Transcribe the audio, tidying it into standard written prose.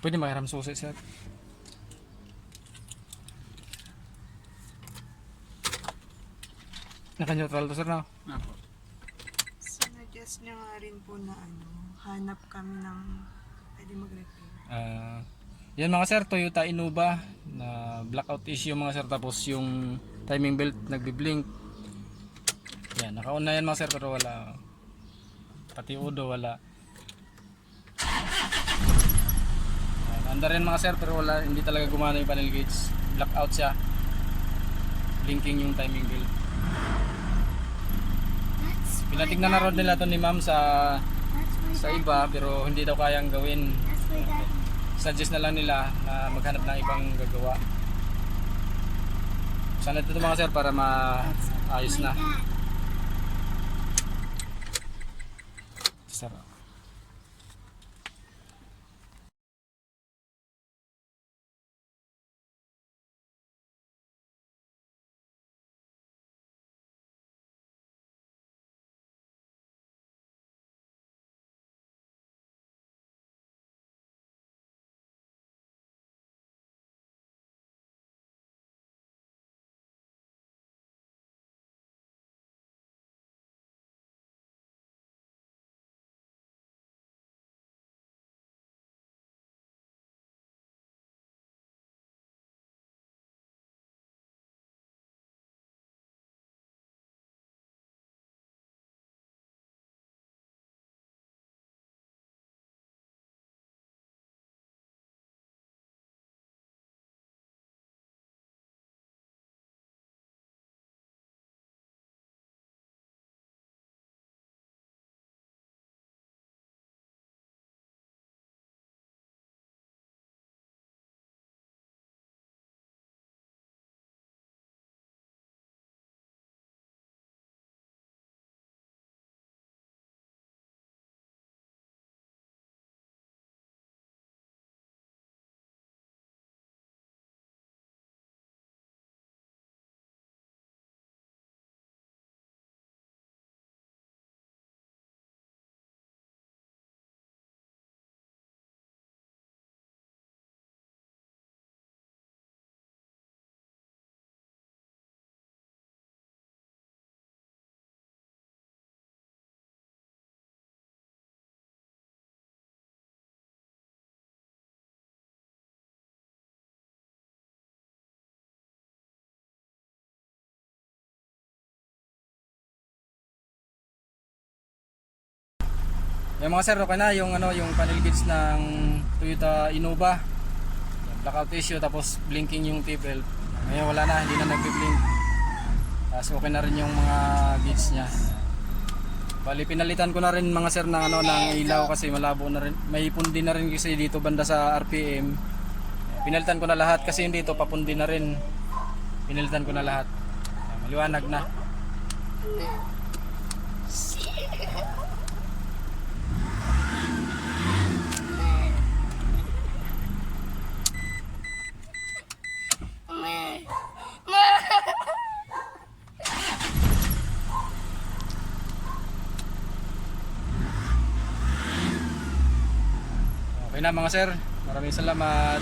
Pwede makiram susi sir. Naka-neutral to sir na. Apo. Sinuggest niya nga rin po na hanap kami ng pwede mag-repair. Yan mga sir, Toyota Innova na blackout issue mga sir, tapos yung timing belt nagbi-blink. Yan, naka-on na yan mga sir pero wala. Pati udo wala. Anda rin mga sir pero wala, hindi talaga gumana yung panel gauge. Blackout siya. Blinking yung timing belt. Pinatignan na rin nila to ni ma'am sa iba pero hindi daw kayang gawin. Suggest na lang nila na maghanap ng ibang gagawa. Sana ito mga sir para maayos na. Sir. Yung mga sir, okay na yung yung panel gauge ng Toyota Innova. Blackout issue tapos blinking yung T-belt. Ngayon wala na, hindi na nagbi-blink. Tapos okay na rin yung mga gauge niya. Bali pinalitan ko na rin mga sir ng ng ilaw kasi malabo na rin. May pundi na rin kasi dito banda sa RPM. Pinalitan ko na lahat kasi yung dito papundi na rin. Pinalitan ko na lahat. Maliwanag na. Okay na mga sir, maraming salamat.